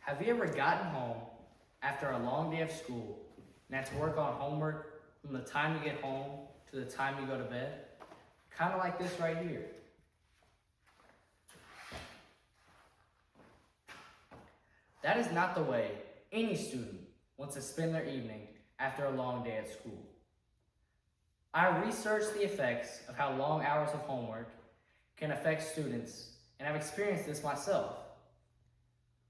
Have you ever gotten home after a long day of school and had to work on homework from the time you get home to the time you go to bed? Kind of like this right here. That is not the way any student wants to spend their evening after a long day at school. I researched the effects of how long hours of homework can affect students, and I've experienced this myself.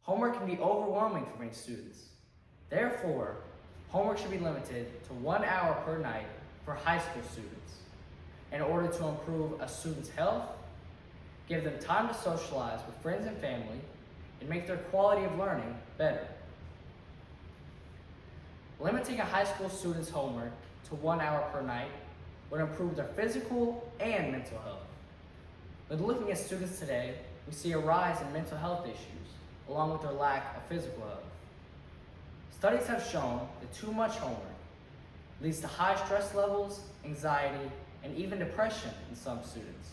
Homework can be overwhelming for many students. Therefore, homework should be limited to 1 hour per night for high school students in order to improve a student's health, give them time to socialize with friends and family, and make their quality of learning better. Limiting a high school student's homework to 1 hour per night would improve their physical and mental health. When looking at students today, we see a rise in mental health issues, along with their lack of physical health. Studies have shown that too much homework leads to high stress levels, anxiety, and even depression in some students.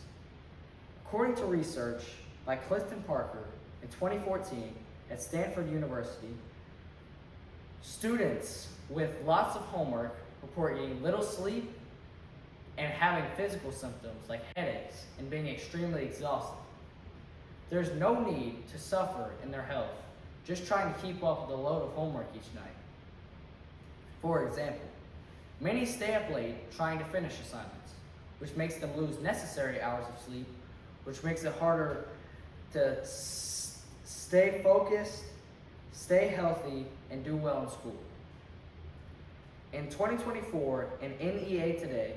According to research by Clifton Parker in 2014 at Stanford University, students with lots of homework report getting little sleep and having physical symptoms like headaches and being extremely exhausted. There's no need to suffer in their health just trying to keep up with the load of homework each night. For example, many stay up late trying to finish assignments, which makes them lose necessary hours of sleep, which makes it harder to stay focused, stay healthy, and do well in school. In 2024, in NEA Today,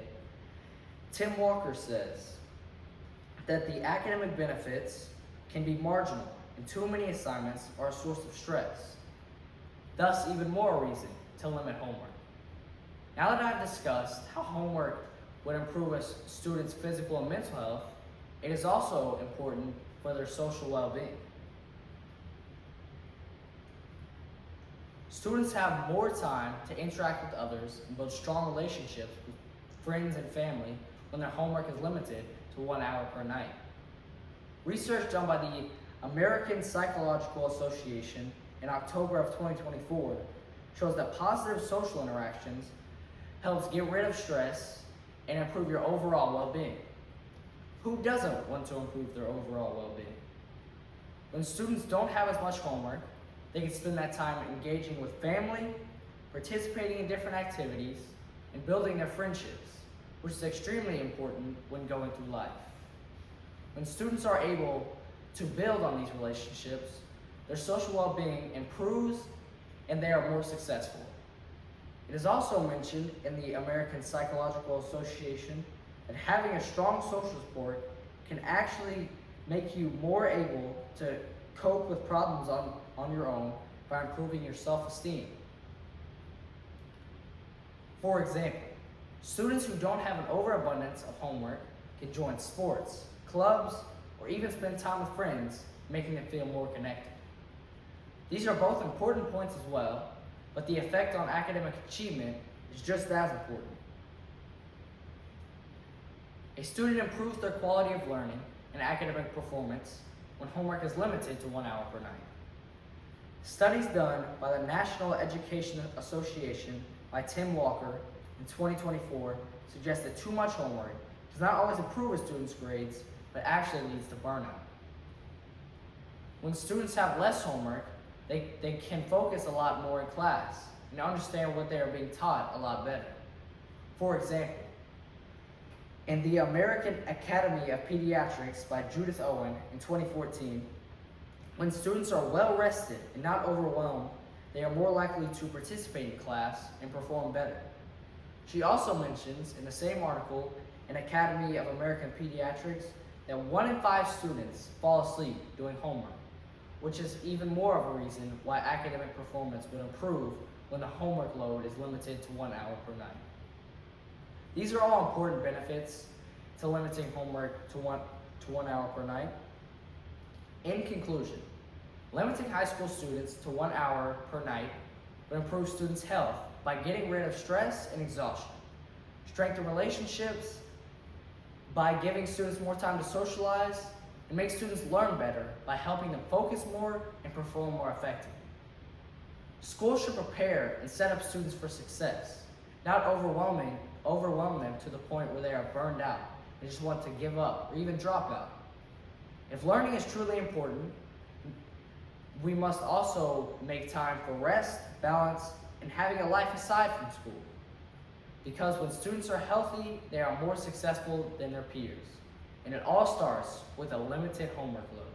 Tim Walker says that the academic benefits can be marginal and too many assignments are a source of stress. Thus, even more reason to limit homework. Now that I've discussed how homework would improve a student's physical and mental health, it is also important for their social well-being. Students have more time to interact with others and build strong relationships with friends and family when their homework is limited to 1 hour per night. Research done by the American Psychological Association in October of 2024 shows that positive social interactions helps get rid of stress and improve your overall well-being. Who doesn't want to improve their overall well-being? When students don't have as much homework, they can spend that time engaging with family, participating in different activities, and building their friendships, which is extremely important when going through life. When students are able to build on these relationships, their social well-being improves and they are more successful. It is also mentioned in the American Psychological Association that having a strong social support can actually make you more able to cope with problems on your own by improving your self-esteem. For example, students who don't have an overabundance of homework can join sports, clubs, or even spend time with friends, making them feel more connected. These are both important points as well, but the effect on academic achievement is just as important. A student improves their quality of learning and academic performance when homework is limited to 1 hour per night. Studies done by the National Education Association by Tim Walker in 2024 suggest that too much homework does not always improve a student's grades, but actually leads to burnout. When students have less homework, they can focus a lot more in class and understand what they are being taught a lot better. For example, in the American Academy of Pediatrics by Judith Owen in 2014, when students are well rested and not overwhelmed, they are more likely to participate in class and perform better. She also mentions in the same article in Academy of American Pediatrics that 1 in 5 students fall asleep doing homework, which is even more of a reason why academic performance would improve when the homework load is limited to 1 hour per night. These are all important benefits to limiting homework to one hour per night. In conclusion, limiting high school students to 1 hour per night would improve students' health by getting rid of stress and exhaustion, strengthen relationships by giving students more time to socialize, and make students learn better by helping them focus more and perform more effectively. Schools should prepare and set up students for success, not overwhelm them to the point where they are burned out and just want to give up or even drop out. If learning is truly important, we must also make time for rest, balance, and having a life aside from school. Because when students are healthy, they are more successful than their peers. And it all starts with a limited homework load.